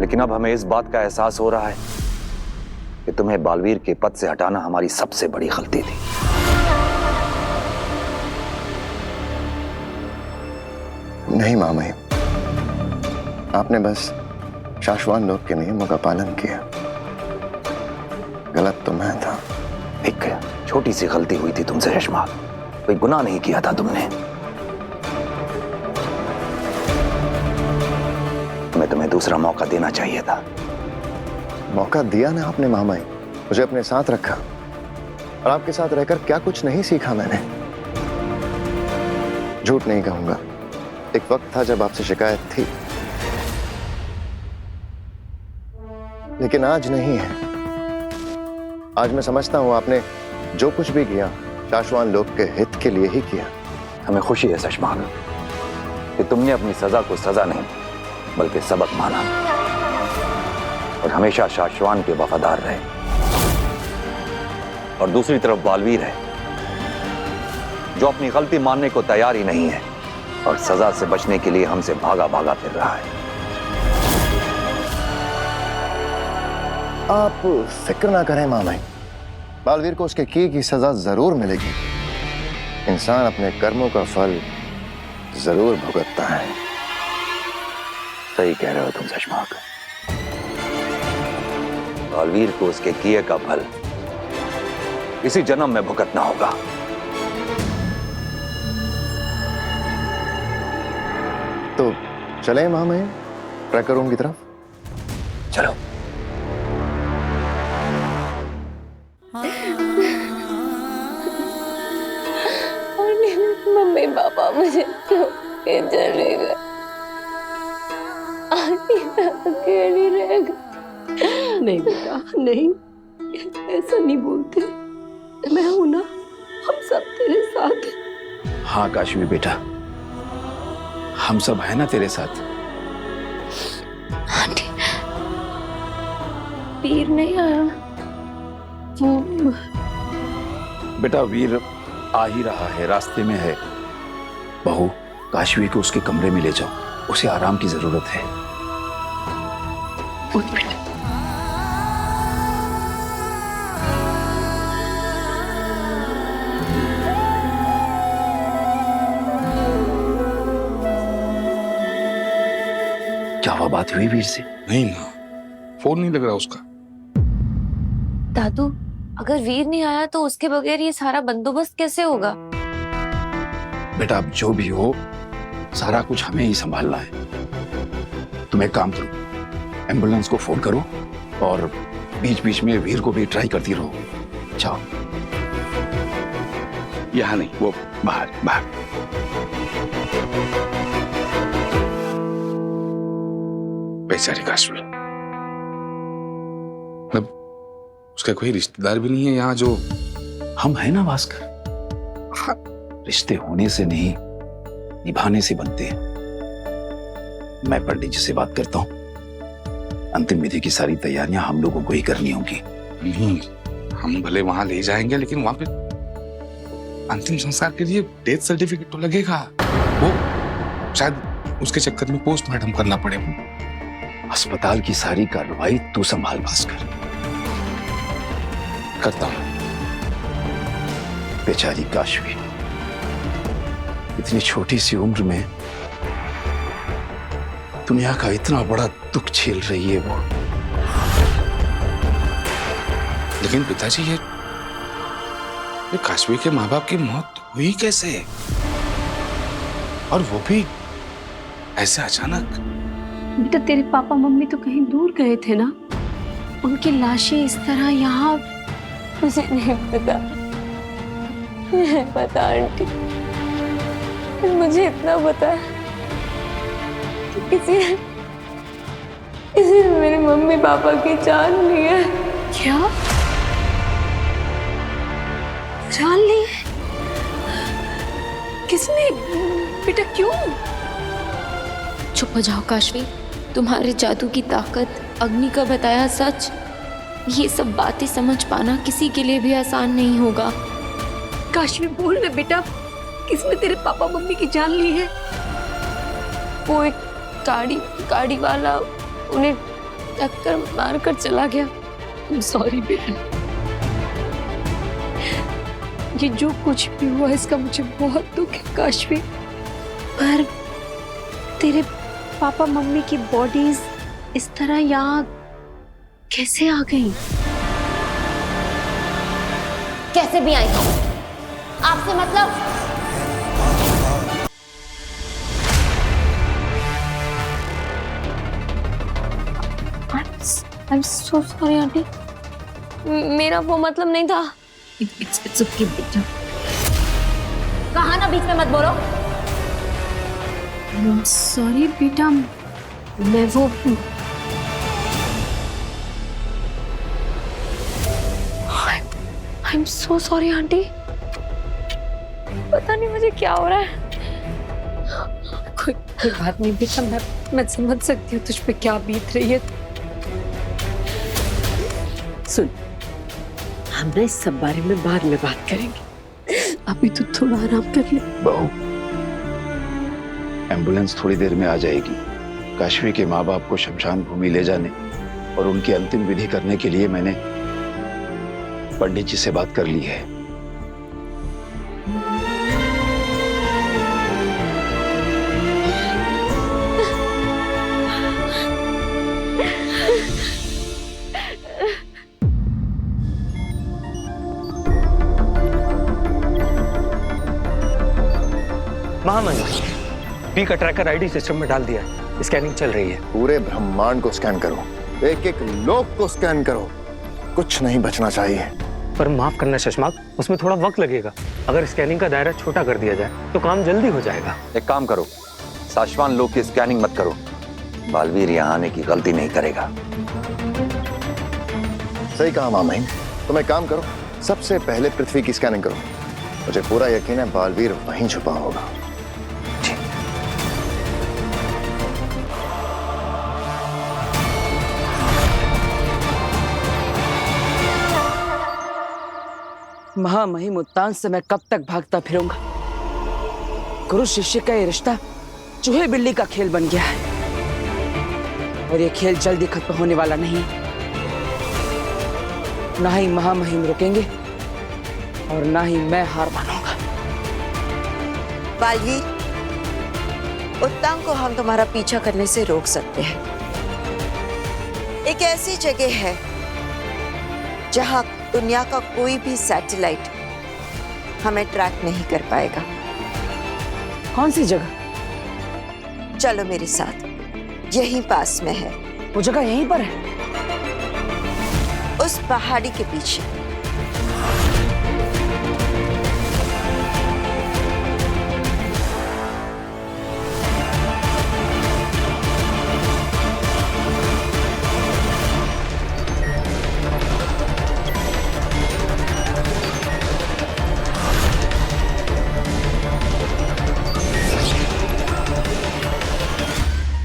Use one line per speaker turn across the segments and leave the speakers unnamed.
लेकिन अब हमें इस बात का एहसास हो रहा है कि तुम्हें बालवीर के पद से हटाना हमारी सबसे बड़ी गलती थी।
नहीं मामई, आपने बस शाश्वान लोग के नियमों का पालन किया। गलत तो मैं था।
एक छोटी सी गलती हुई थी तुमसे शशमाक, कोई गुनाह नहीं किया था तुमने। तुम्हें दूसरा मौका देना चाहिए था।
मौका दिया ना आपने मामाई, मुझे अपने साथ रखा और आपके साथ रहकर क्या कुछ नहीं सीखा मैंने। झूठ नहीं कहूंगा, एक वक्त था जब आपसे शिकायत थी, लेकिन आज नहीं है। आज मैं समझता हूं आपने जो कुछ भी किया शाश्वान लोग के हित के लिए ही किया।
हमें खुशी है शशमाक कि तुमने अपनी सजा को सजा नहीं बल्कि सबक माना और हमेशा शाश्वान के वफादार रहे। और दूसरी तरफ बालवीर है जो अपनी गलती मानने को तैयार ही नहीं है और सजा से बचने के लिए हमसे भागा भागा फिर रहा है।
आप फिक्र ना करें मामाई, बालवीर को उसके किए की सजा जरूर मिलेगी। इंसान अपने कर्मों का फल जरूर भुगतता है।
सही कह रहे हो तुम शशमाक। बालवीर को उसके किए का फल इसी जन्म में भुगतना होगा।
तो चले मामाई ट्रैकर रूम की तरफ।
चलो।
मम्मी पापा मुझे छोड़ चले गए। अकेली रह गई।
नहीं बेटा नहीं, ऐसा नहीं बोलते। मैं हूं ना, हम सब तेरे साथ हैं।
हाँ काशवी बेटा, हम सब है ना तेरे साथ।
आंटी, वीर नहीं आया?
वो
बेटा वीर आ ही रहा है, रास्ते में है। बहू, काशवी को उसके कमरे में ले जाओ, उसे आराम की जरूरत है।
उठ बेटा।
क्या हुआ, बात हुई वीर से?
नहीं ना, फोन नहीं लग रहा उसका।
दादू, अगर वीर नहीं आया तो उसके बगैर ये सारा बंदोबस्त कैसे होगा?
बेटा अब जो भी हो, सारा कुछ हमें ही संभालना है। तुम एक काम करो, एम्बुलेंस को फोन करो और बीच बीच में वीर को भी ट्राई करती रहो। जाओ। यहाँ नहीं, वो बाहर बाहर।
बेचारी काशवी, मतलब उसका कोई रिश्तेदार भी नहीं है यहाँ जो।
हम है ना भास्कर, रिश्ते होने से नहीं निभाने से बनते हैं। मैं पंडित जी से बात करता हूँ, अंतिम विधि की सारी तैयारियां हम लोगों को ही करनी होंगी।
नहीं, हम भले वहां ले जाएंगे लेकिन वहां पे अंतिम संस्कार के लिए डेथ सर्टिफिकेट तो लगेगा। वो शायद उसके चक्कर में पोस्टमार्टम करना पड़े।
अस्पताल की सारी कार्रवाई तू संभाल भास्कर।
करता हूं।
बेचारी काशवी, इतनी छोटी सी उम्र में दुनिया का इतना बड़ा दुख झेल रही है वो।
लेकिन पिताजी, ये काशवी के माँ बाप की मौत हुई कैसे, और वो भी ऐसे अचानक?
बेटा तेरे पापा मम्मी तो कहीं दूर गए थे ना, उनकी लाशें इस तरह यहाँ।
मुझे नहीं पता, नहीं पता आंटी। मुझे इतना पता है कि किसी ने मेरे मम्मी पापा की जान ली है।
क्या जान ली? किसने बेटा, क्यों?
चुप हो जाओ काशवी, तुम्हारे जादू की ताकत, अग्नि का बताया सच, ये सब बातें समझ पाना किसी के लिए भी आसान नहीं होगा।
काशवी बोल ना बेटा, किसने तेरे पापा मम्मी की जान ली है?
वो एक गाड़ी वाला उन्हें
टक्कर मार कर चला गया। सॉरी बेटा, ये जो कुछ भी हुआ इसका मुझे बहुत दुख है काशवी, पर तेरे पापा मम्मी की बॉडीज इस तरह यहाँ कैसे आ गई?
कैसे भी आई आपसे मतलब?
I'm so sorry आंटी, मेरा वो मतलब नहीं था। It's okay बेटा।
कहा ना बीच में मत बोलो।
सॉरी बेटा, मैं वो I'm so sorry आंटी, पता नहीं मुझे क्या हो रहा है। कोई बात नहीं बेटा, मैं समझ सकती हूँ तुझ पे क्या बीत रही है। सुन, हम ना इस सब बारे में बाद में बात करेंगे, अभी तो थोड़ा आराम कर ले।
बहू, एम्बुलेंस थोड़ी देर में आ जाएगी। काशवी के माँ बाप को शमशान भूमि ले जाने और उनकी अंतिम विधि करने के लिए मैंने पंडित जी से बात कर ली है।
महामंत्री, बी का ट्रैकर आईडी सिस्टम में डाल दिया है, स्कैनिंग चल रही है।
पूरे ब्रह्मांड को स्कैन करो, एक एक लोक को स्कैन करो, कुछ नहीं बचना चाहिए।
पर माफ करना शशमाक, उसमें थोड़ा वक्त लगेगा। अगर स्कैनिंग का दायरा छोटा कर दिया जाए तो काम जल्दी हो जाएगा।
एक काम करो, शाश्वान लोग की स्कैनिंग मत करो, बालवीर यहाँ आने की गलती नहीं करेगा।
सही कहा मामा, तुम एक काम करो, सबसे पहले पृथ्वी की स्कैनिंग करो। मुझे पूरा यकीन है बालवीर वहीं छुपा होगा।
महामहिम उत्तान से मैं कब तक भागता फिरूंगा? गुरु शिष्य का ये रिश्ता चूहे बिल्ली का खेल बन गया है और ये खेल जल्दी खत्म होने वाला नहीं। ना ही महामहिम रुकेंगे और ना ही मैं हार मानूंगा।
बालवीर, उत्तान को हम तुम्हारा पीछा करने से रोक सकते हैं। एक ऐसी जगह है जहां दुनिया का कोई भी सैटेलाइट हमें ट्रैक नहीं कर पाएगा।
कौन सी जगह?
चलो मेरे साथ, यहीं पास में है।
वो जगह यहीं पर है?
उस पहाड़ी के पीछे।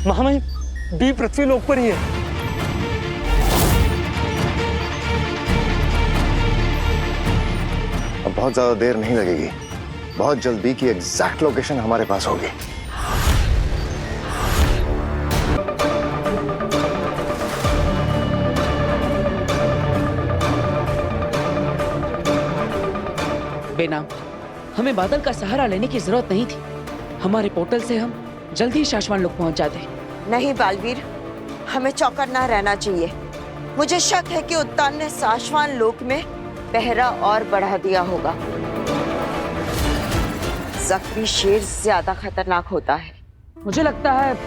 महामहिम, बी पृथ्वी लोक पर ही है।
अब बहुत ज्यादा देर नहीं लगेगी, बहुत जल्द बी की एग्जैक्ट लोकेशन हमारे पास होगी।
बेनाम, हमें बादल का सहारा लेने की जरूरत नहीं थी। हमारे पोर्टल से हम जल्दी ही शाश्वान लोक पहुंच जाते।
नहीं बालवीर, हमें चौकन्ना रहना चाहिए। मुझे शक है कि उत्तान ने शाश्वान लोक में पहरा और बढ़ा दिया होगा। जख्मी शेर ज्यादा खतरनाक होता है।
मुझे लगता है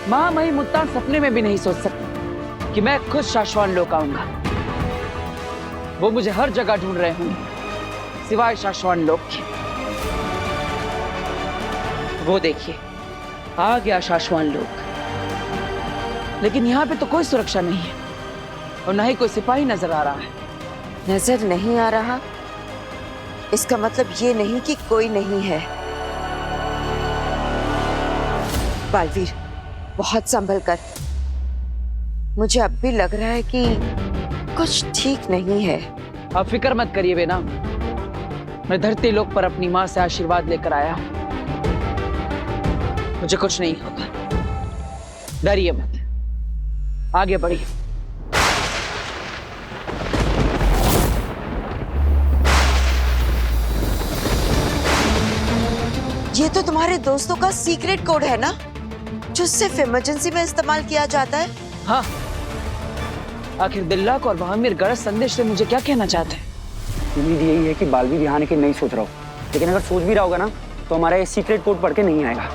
महामहिम उत्तान सपने में भी नहीं सोच सकते कि मैं खुद शाश्वान लोक आऊंगा। वो मुझे हर जगह ढूंढ रहे होंगे सिवाय शाश्वान लोक के। वो देखिए, आ गया शाश्वान लोक। लेकिन यहाँ पे तो कोई सुरक्षा नहीं है और ना ही कोई सिपाही नजर आ रहा है।
नजर नहीं आ रहा इसका मतलब ये नहीं कि कोई नहीं है। बालवीर, बहुत संभल कर। मुझे अब भी लग रहा है कि कुछ ठीक नहीं है।
आप फिक्र मत करिए बेना, मैं धरती लोक पर अपनी माँ से आशीर्वाद लेकर आया हूँ। मुझे कुछ नहीं होगा, डरिए मत, आगे बढ़िए।
ये तो तुम्हारे दोस्तों का सीक्रेट कोड है ना, जो सिर्फ इमरजेंसी में इस्तेमाल किया जाता है।
हाँ, आखिर दिल्लाक और महावीर गलत संदेश से मुझे क्या कहना चाहते हैं?
उम्मीद यही है कि बालवीर यहाँ आने की नहीं सोच रहा हो, लेकिन अगर सोच भी रहा होगा ना तो हमारा ये सीक्रेट कोड पढ़ के नहीं आएगा।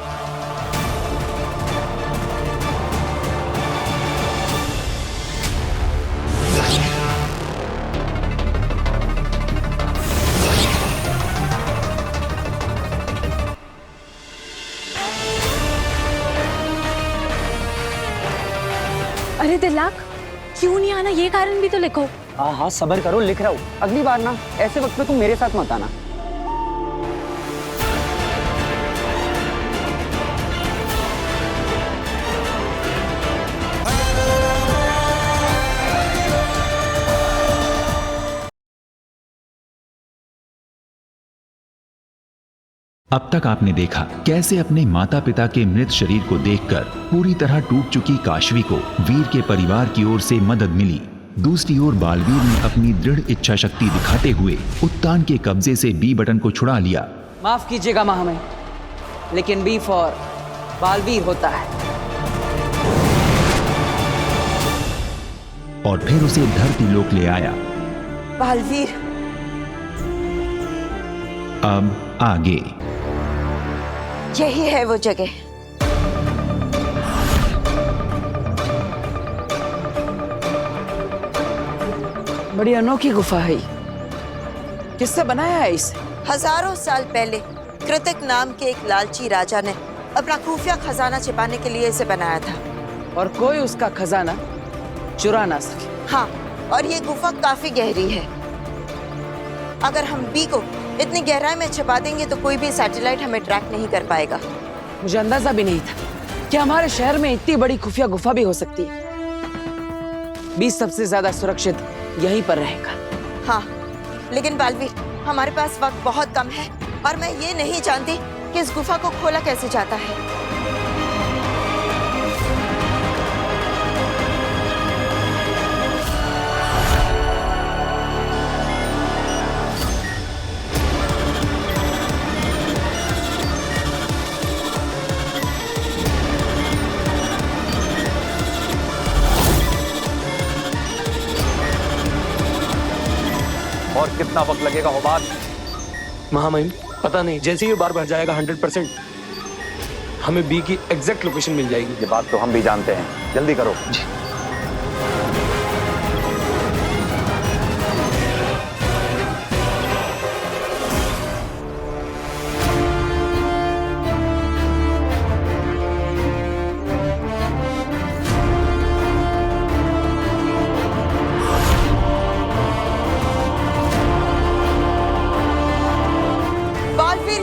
अरे दिल्लाक, क्यों नहीं आना, ये कारण भी तो लिखो।
हाँ हाँ सब्र करो, लिख रहा हूँ। अगली बार ना ऐसे वक्त पे तुम मेरे साथ मत आना।
अब तक आपने देखा कैसे अपने माता पिता के मृत शरीर को देखकर पूरी तरह टूट चुकी काशवी को वीर के परिवार की ओर से मदद मिली। दूसरी ओर बालवीर ने अपनी दृढ़ इच्छा शक्ति दिखाते हुए उत्तान के कब्जे से बी बटन को छुड़ा लिया।
माफ कीजिएगा महामहिम, लेकिन बी फॉर बालवीर होता है।
और फिर उसे धरती लोक ले आया।
बालवीर,
अब आगे।
यही है वो जगह।
बड़ी अनोखी गुफा है। किससे बनाया है इसे?
हजारों साल पहले कृतिक नाम के एक लालची राजा ने अपना खुफिया खजाना छिपाने के लिए इसे बनाया था।
और कोई उसका खजाना चुरा ना सके।
हाँ, और ये गुफा काफी गहरी है। अगर हम बी को इतनी गहराई में छिपा देंगे तो कोई भी सैटेलाइट हमें ट्रैक नहीं कर पाएगा।
मुझे अंदाजा भी नहीं था कि हमारे शहर में इतनी बड़ी खुफिया गुफा भी हो सकती है। बी सबसे ज्यादा सुरक्षित यहीं पर रहेगा।
हाँ, लेकिन बालवीर, हमारे पास वक्त बहुत कम है और मैं ये नहीं जानती कि इस गुफा को खोला कैसे जाता है।
और कितना वक्त लगेगा होबात?
महामहिम पता नहीं, जैसे ही ये बार भर जाएगा 100% हमें बी की एग्जैक्ट लोकेशन मिल जाएगी।
ये बात तो हम भी जानते हैं, जल्दी करो।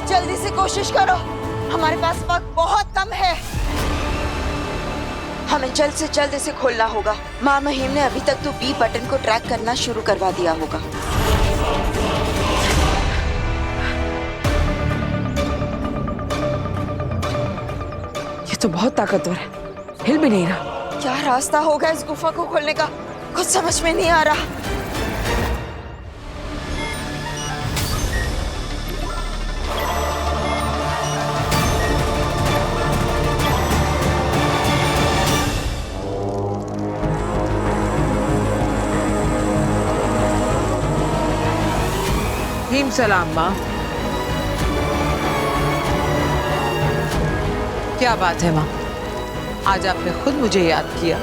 जल्दी से कोशिश करो, हमारे पास वक्त बहुत कम है। हमें जल्द से जल्द इसे खोलना होगा। माँ महिम ने अभी तक तो बी बटन को ट्रैक करना शुरू करवा दिया होगा।
ये तो बहुत ताकतवर है, हिल भी नहीं रहा।
क्या रास्ता होगा इस गुफा को खोलने का, कुछ समझ में नहीं आ रहा।
सलाम माँ। क्या बात है माँ, आज आपने खुद मुझे याद किया।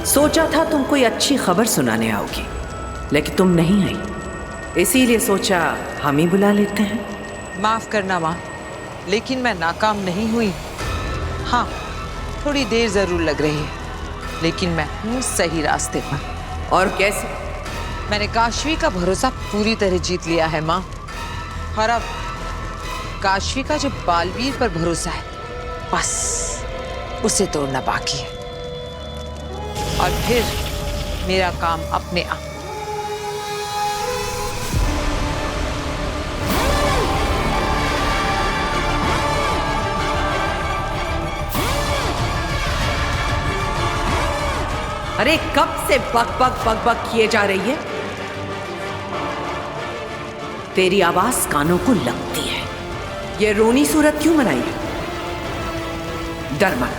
सोचा था तुम कोई अच्छी खबर सुनाने आओगी, लेकिन तुम नहीं आई, इसीलिए सोचा हम ही बुला लेते हैं।
माफ करना माँ, लेकिन मैं नाकाम नहीं हुई। हाँ, थोड़ी देर जरूर लग रही है, लेकिन मैं हूँ सही रास्ते पर।
और कैसे?
मैंने काशवी का भरोसा पूरी तरह जीत लिया है माँ, और अब काशवी का जो बालवीर पर भरोसा है, बस उसे तोड़ना बाकी है, और फिर मेरा काम अपने आप।
अरे कब से बक बक बक बक किए जा रही है? तेरी आवाज कानों को लगती है, ये रोनी सूरत क्यों बनाई है? डर मत,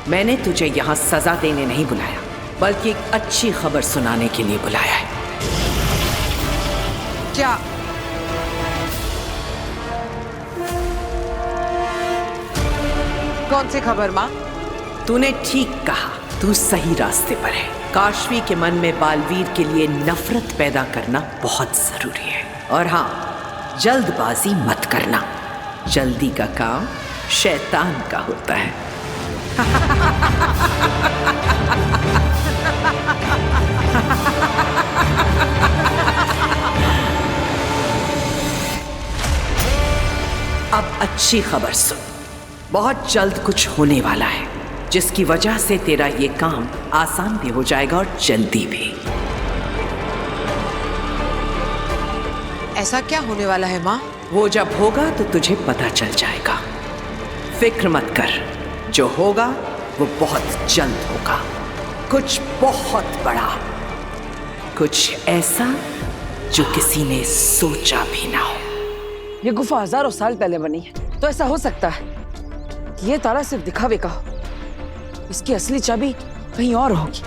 मैंने तुझे यहां सजा देने नहीं बुलाया, बल्कि एक अच्छी खबर सुनाने के लिए बुलाया है। क्या
कौन सी खबर माँ?
तूने ठीक कहा, तू सही रास्ते पर है। काशवी के मन में बालवीर के लिए नफरत पैदा करना बहुत जरूरी है। और हाँ, जल्दबाजी मत करना, जल्दी का काम शैतान का होता है। अब अच्छी खबर सुन, बहुत जल्द कुछ होने वाला है, जिसकी वजह से तेरा ये काम आसान भी हो जाएगा और जल्दी भी।
ऐसा क्या होने वाला है माँ?
वो जब होगा तो तुझे पता चल जाएगा। फिक्र मत कर, जो होगा वो बहुत जल्द होगा। कुछ बहुत बड़ा, कुछ ऐसा जो किसी ने सोचा भी ना हो।
ये गुफा हजारों साल पहले बनी है, तो ऐसा हो सकता है कि ये ताला सिर्फ दिखावे का हो। इसकी असली चाबी कहीं और होगी।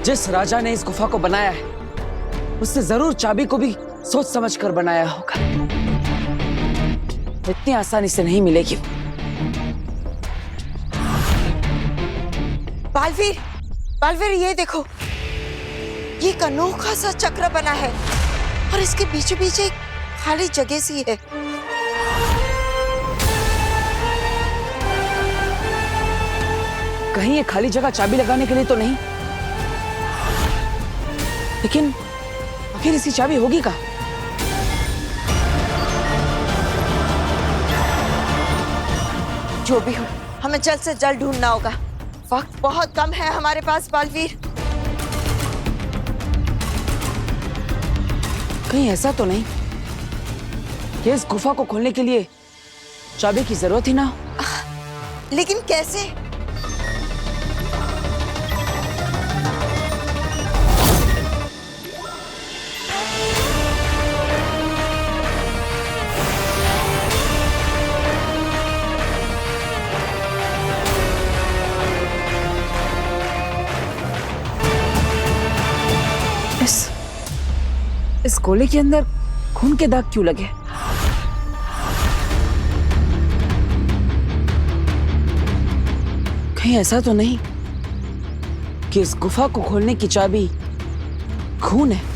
जिस राजा ने इस गुफा को बनाया है, उसने जरूर चाबी को भी सोच समझ कर बनाया होगा। इतनी आसानी से नहीं मिलेगी।
बालवीर, बालवीर ये देखो, ये एक अनोखा सा चक्र बना है और इसके बीचों बीच एक खाली जगह सी है।
कहीं ये खाली जगह चाबी लगाने के लिए तो नहीं? लेकिन आखिर इसकी चाबी होगी कहाँ?
जो भी हो, हमें जल्द से जल्द ढूंढना होगा। वक्त बहुत कम है हमारे पास बालवीर।
कहीं ऐसा तो नहीं कि इस गुफा को खोलने के लिए चाबी की जरूरत ही ना हो?
लेकिन कैसे?
इस गोले के अंदर खून के दाग क्यों लगे? कहीं ऐसा तो नहीं कि इस गुफा को खोलने की चाबी खून है?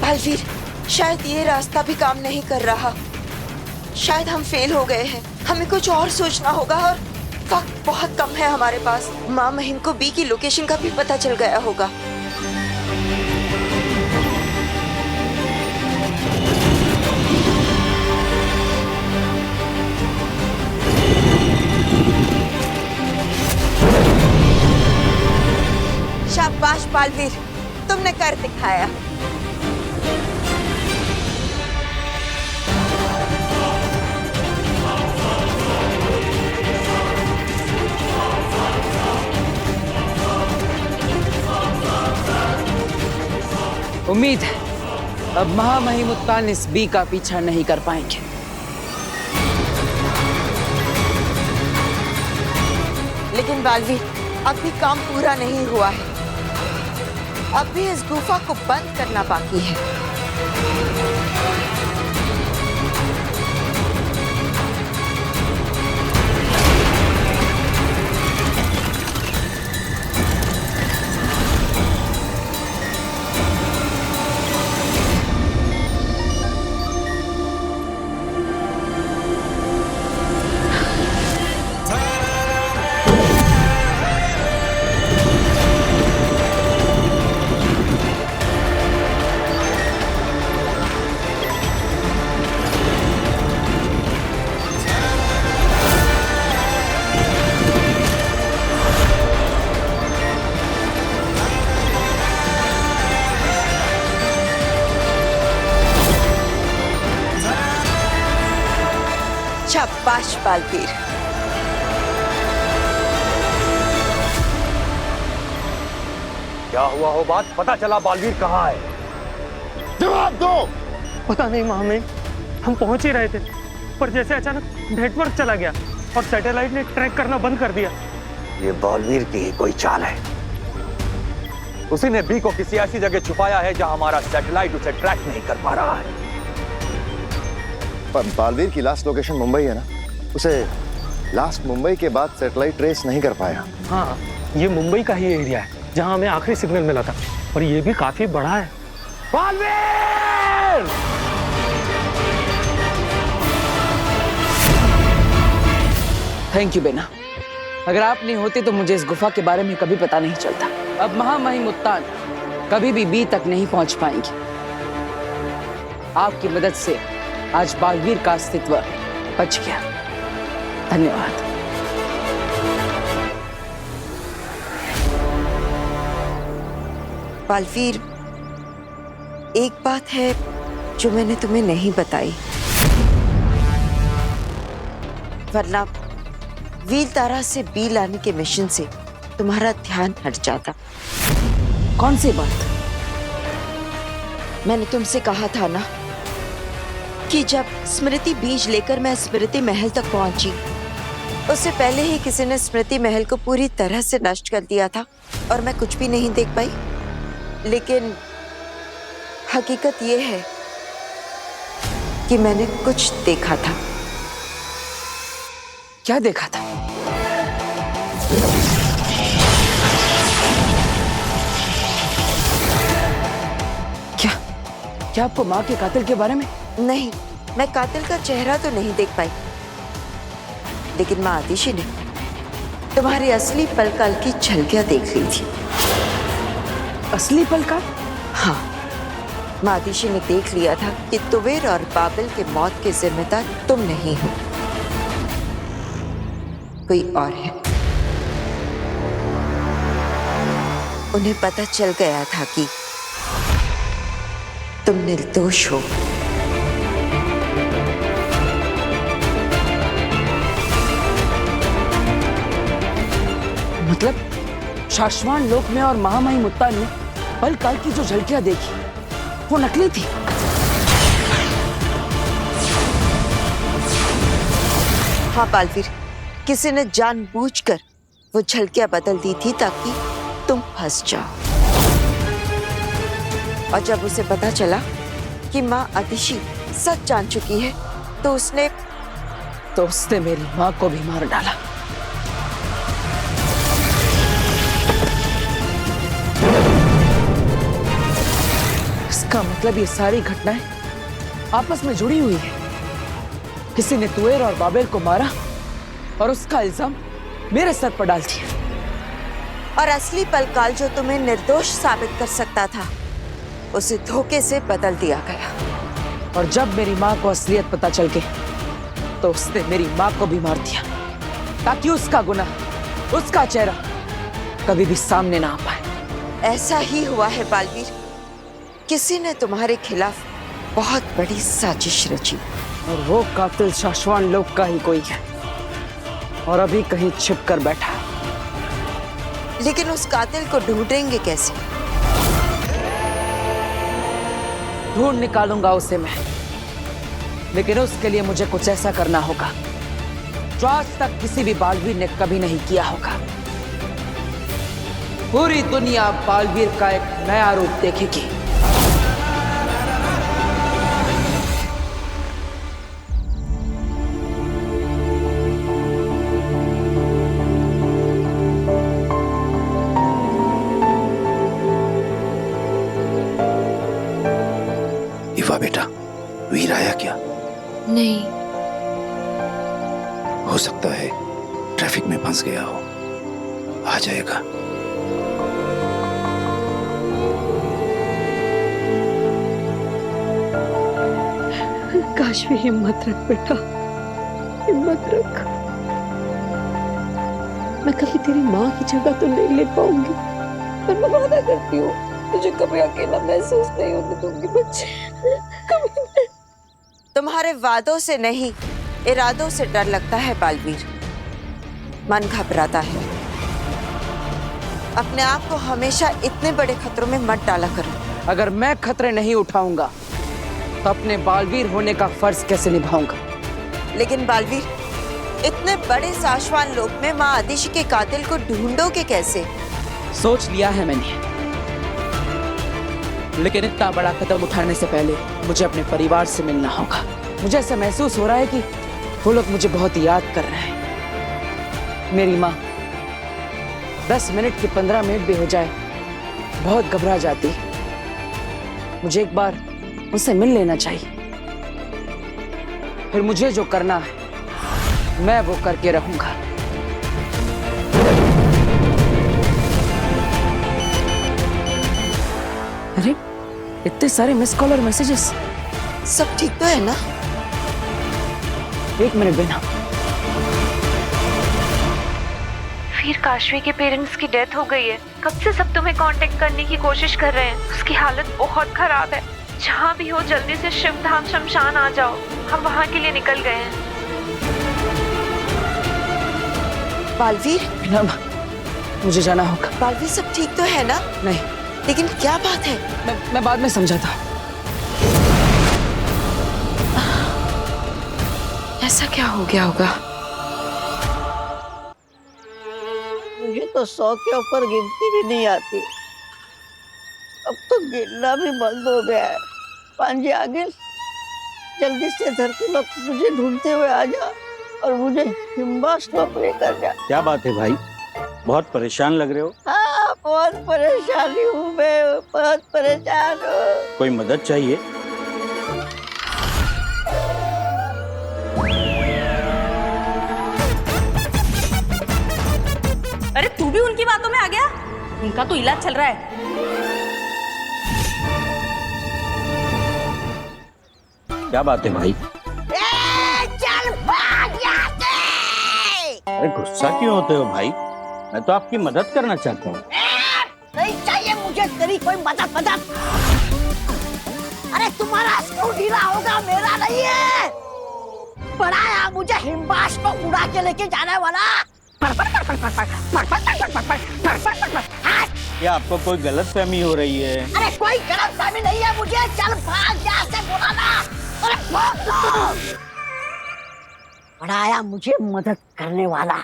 बालवीर, शायद ये रास्ता भी काम नहीं कर रहा। शायद हम फेल हो गए हैं। हमें कुछ और सोचना होगा और वक्त बहुत कम है हमारे पास। माँ महिम को बी की लोकेशन का भी पता चल गया होगा। शाबाश बालवीर, तुमने कर दिखाया।
उम्मीद है अब महामहिमुत्तान इस बी का पीछा नहीं कर पाएंगे।
लेकिन बालवीर, अब भी काम पूरा नहीं हुआ है। अब भी इस गुफा को बंद करना बाकी है। शाबाश बालवीर।
क्या हुआ हो बात पता चला बालवीर कहाँ है?
जवाब दो।
पता नहीं महामहिम, हम पहुंच ही रहे थे पर जैसे अचानक नेटवर्क चला गया और सैटेलाइट ने ट्रैक करना बंद कर दिया।
ये बालवीर की ही कोई चाल है। उसी ने बी को किसी ऐसी जगह छुपाया है जहां हमारा सैटेलाइट उसे ट्रैक नहीं कर पा रहा है।
पर बालवीर की लास्ट लोकेशन मुंबई है ना, उसे लास्ट मुंबई के बाद सैटेलाइट ट्रेस नहीं कर पाया।
हाँ, ये मुंबई का ही एरिया है जहां हमें आखिरी सिग्नल मिला था और ये भी काफी बड़ा है। बालवीर!
थैंक यू बेना, अगर आप नहीं होते तो मुझे इस गुफा के बारे में कभी पता नहीं चलता। अब महामहिम उत्तान कभी भी बी तक नहीं पहुंच पाएंगे। आपकी मदद से आज बालवीर का अस्तित्व बच गया। धन्यवाद।
बालवीर, एक बात है जो मैंने तुम्हें नहीं बताई, वरना व्हील तारा से बी लाने के मिशन से तुम्हारा ध्यान हट जाता।
कौन सी बात?
मैंने तुमसे कहा था ना कि जब स्मृति बीज लेकर मैं स्मृति महल तक पहुंची, उससे पहले ही किसी ने स्मृति महल को पूरी तरह से नष्ट कर दिया था और मैं कुछ भी नहीं देख पाई। लेकिन हकीकत यह है कि मैंने कुछ देखा था।
क्या देखा था? क्या आपको माँ के कातिल के बारे में?
नहीं, मैं कातिल का चेहरा तो नहीं देख पाई, लेकिन माँ आतिशी ने तुम्हारी असली पलकाल की झलकियां देख ली थी।
असली पलकाल?
हाँ, माँ आतिशी ने देख लिया था कि तुवेर और बाबिल के मौत के जिम्मेदार तुम नहीं हो, कोई और है। उन्हें पता चल गया था कि तुम निर्दोष हो।
मतलब शाश्वान लोक में और महामहिम उत्तान ने पल काल की जो झलकियां देखी वो नकली थी।
हाँ बालवीर, किसी ने जानबूझकर वो झलकियां बदल दी थी ताकि तुम फंस जाओ। और जब उसे पता चला कि माँ आतिशी सच जान चुकी है तो उसने
मेरी माँ को भी मार डाला। इसका मतलब ये सारी घटनाएं आपस में जुड़ी हुई है। किसी ने तुवेर और बाबेल को मारा और उसका इल्जाम मेरे सर पर डाल दिया।
और असली पलकाल जो तुम्हें निर्दोष साबित कर सकता था, उसे धोखे से बदल दिया गया।
और जब मेरी माँ को असलियत पता चल गई तो उसने मेरी माँ को भी मार दिया ताकि उसका गुनाह, उसका चेहरा कभी भी सामने ना आ पाए।
ऐसा ही हुआ है बालवीर, किसी ने तुम्हारे खिलाफ बहुत बड़ी साजिश रची
और वो कातिल शाश्वान लोक का ही कोई है और अभी कहीं छिप कर बैठा है।
लेकिन उस कातिल को ढूंढेंगे कैसे?
ढूंढ निकालूंगा उसे मैं, लेकिन उसके लिए मुझे कुछ ऐसा करना होगा जो आज तक किसी भी बालवीर ने कभी नहीं किया होगा। पूरी दुनिया बालवीर का एक नया रूप देखेगी।
इवा बेटा, वीर आया क्या?
नहीं।
हो सकता है ट्रैफिक में फंस गया हो, आ जाएगा।
काशवी, हिम्मत रख बेटा, हिम्मत रख। मैं कभी तेरी माँ की जगह तो नहीं ले पाऊंगी, पर मैं वादा करती हूँ तुझे कभी अकेला महसूस नहीं होने दूंगी बच्चे, कभी नहीं।
तुम्हारे वादों से नहीं, इरादों से डर लगता है बालवीर, मन घबराता है। अपने आप को हमेशा इतने बड़े खतरों में मत डाला करो।
अगर मैं खतरे नहीं उठाऊंगा तो अपने बालवीर होने का फर्ज कैसे निभाऊंगा?
लेकिन बालवीर, इतने बड़े साशवान लोक में माँ आदिशि के कातिल को ढूंढोगे कैसे?
सोच लिया है मैंने, लेकिन इतना बड़ा कदम उठाने से पहले मुझे अपने परिवार से मिलना होगा। मुझे ऐसा महसूस हो रहा है कि वो लोग मुझे बहुत याद कर रहे हैं। मेरी माँ 10 मिनट की 15 मिनट भी हो जाए बहुत घबरा जाती। मुझे एक बार उनसे मिल लेना चाहिए, फिर मुझे जो करना है मैं वो करके रहूंगा। अरे इतने सारे मिस कॉल और मैसेजेस।
सब ठीक तो है ना?
एक मिनट बेना।
फिर काशवी के पेरेंट्स की डेथ हो गई है। कब से सब तुम्हें कांटेक्ट करने की कोशिश कर रहे हैं। उसकी हालत बहुत खराब है। जहाँ भी हो जल्दी से शिवधाम शमशान आ जाओ, हम वहाँ के लिए निकल गए हैं।
बालवीर,
बेना, मुझे जाना होगा।
बालवीर सब ठीक तो है ना?
नहीं,
लेकिन क्या बात है?
मैं बाद में समझाता।
ऐसा क्या हो गया होगा?
मुझे तो 100 के ऊपर गिनती भी नहीं आती। अब तो गिनना भी बंद हो गया है। पांजी आगे जल्दी से धरती में मुझे ढूंढते हुए आ जा और मुझे हिम्बाश्लोक लेकर जा।
क्या बात है भाई, बहुत परेशान लग रहे हो?
हाँ, बहुत परेशानी हूँ मैं, बहुत परेशान हूँ।
कोई मदद चाहिए?
अरे तू भी उनकी बातों में आ गया? उनका तो इलाज चल रहा है।
क्या बात है भाई?
चल भाग यहाँ से!
अरे गुस्सा क्यों होते हो भाई? मैं तो आपकी मदद करना चाहता हूँ।
नहीं चाहिए मुझे तेरी कोई मदद। अरे तुम्हारा स्क्रू ढीला होगा, मेरा नहीं है। पढ़ाया मुझे हिम्बाश को उड़ा के लेके जाने वाला।
क्या आपको कोई गलतफहमी हो रही है?
अरे कोई गलतफहमी नहीं है मुझे। चल भाग यहाँ से, बोला ना। अरे भाग लो। पढ़ाया मुझे मदद करने वाला।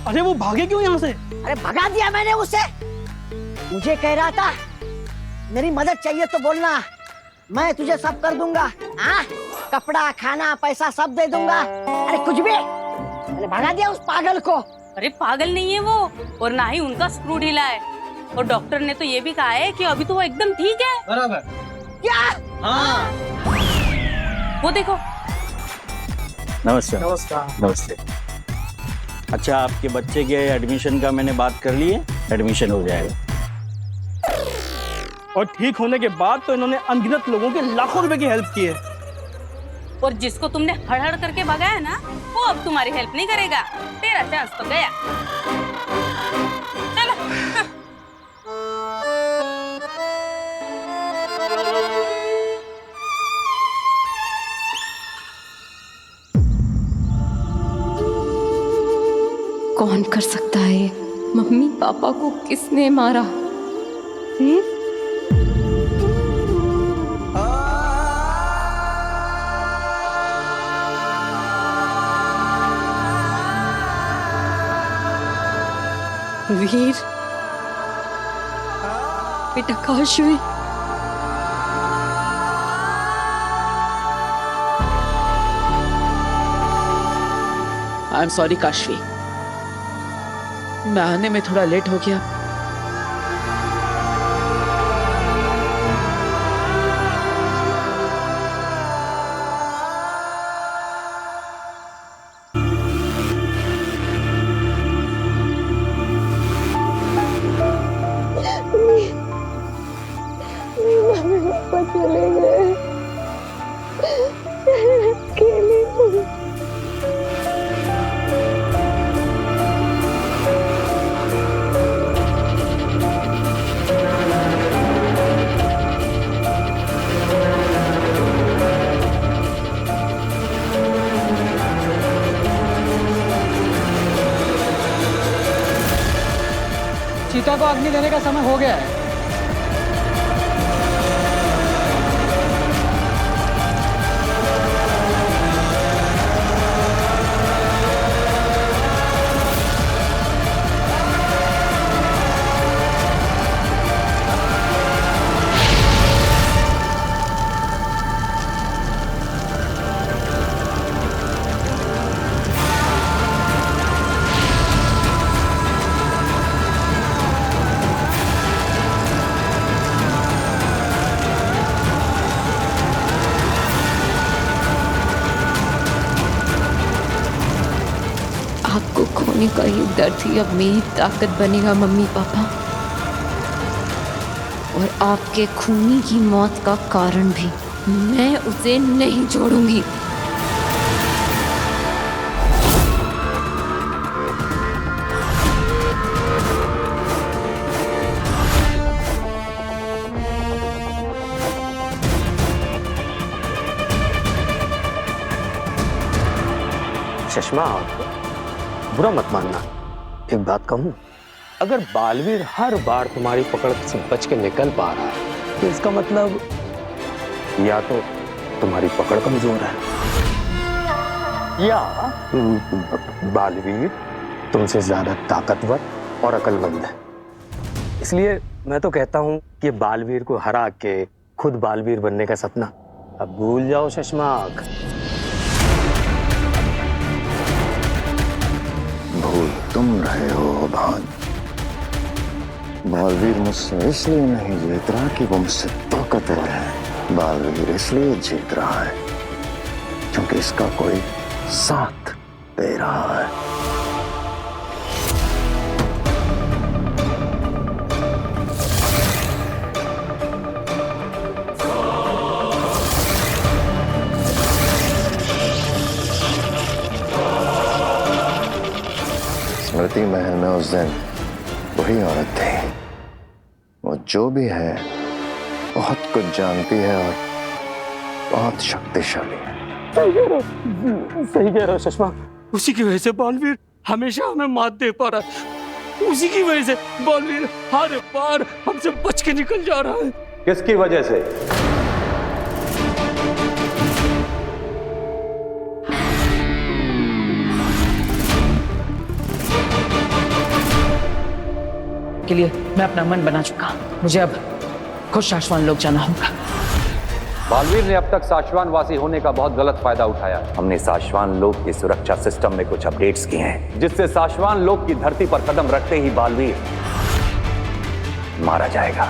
अरे वो भागे क्यों यहाँ से?
अरे भगा दिया मैंने उसे। मुझे कह रहा था मेरी मदद चाहिए तो बोलना, मैं तुझे सब कर दूंगा। हाँ, कपड़ा, खाना, पैसा सब दे दूंगा। अरे कुछ भी। मैंने भगा दिया उस पागल को।
अरे पागल नहीं है वो, और ना ही उनका स्क्रू ढीला है। और डॉक्टर ने तो ये भी कहा है कि अभी तो वो एकदम ठीक है।
बराबर।
क्या?
हाँ।
वो देखो।
नमस्कार। नमस्ते। अच्छा, आपके बच्चे के एडमिशन का मैंने बात कर ली है, एडमिशन हो जाएगा।
और ठीक होने के बाद तो इन्होंने अनगिनत लोगों के लाखों रुपए की हेल्प की है।
और जिसको तुमने हड़ करके भगाया ना, वो अब तुम्हारी हेल्प नहीं करेगा। तेरा चांस तो गया। चलो।
कौन कर सकता है ये? मम्मी पापा को किसने मारा?
वीर, बेटा Kashvi.
I am sorry Kashvi, मैं आने में थोड़ा लेट हो गया।
चले गए अकेले।
चीता को अग्नि देने का समय हो गया है।
आपको खोने का ये दर्द ही अब मेरी ताकत बनेगा मम्मी पापा, और आपके खूनी की मौत का कारण भी। मैं उसे नहीं छोड़ूंगी।
चश्मा, बुरा मत मानना, एक बात कहूं, अगर बालवीर हर बार तुम्हारी पकड़ से बच के निकल पा रहा है तो इसका मतलब या तो तुम्हारी पकड़ कमजोर है या बालवीर तुमसे ज्यादा ताकतवर और अक्लमंद है। इसलिए मैं तो कहता हूं कि बालवीर को हरा के खुद बालवीर बनने का सपना अब भूल जाओ शशमाक।
भूल तुम रहे हो भान। बालवीर मुझसे इसलिए नहीं जीत रहा कि वो मुझसे ताकतवर है। बालवीर इसलिए जीत रहा है क्योंकि इसका कोई साथ दे रहा है। स्मृति महल में उस दिन वही औरत थी। वो जो भी है बहुत कुछ जानती है और बहुत शक्तिशाली है।
सही कह रहा हो शशमा, उसी की वजह से बालवीर हमेशा हमें मात दे पा रहा है। उसी की वजह से बालवीर हर बार हमसे बच के निकल जा रहा है।
किसकी वजह से?
के लिए मैं अपना मन बना चुका हूं। मुझे अब खुद शाश्वान लोग जाना होगा।
बालवीर ने अब तक साशवान वासी होने का बहुत गलत फायदा उठाया। हमने साशवान लोग की सुरक्षा सिस्टम में कुछ अपडेट्स किए हैं जिससे साशवान लोग की धरती पर कदम रखते ही बालवीर मारा जाएगा।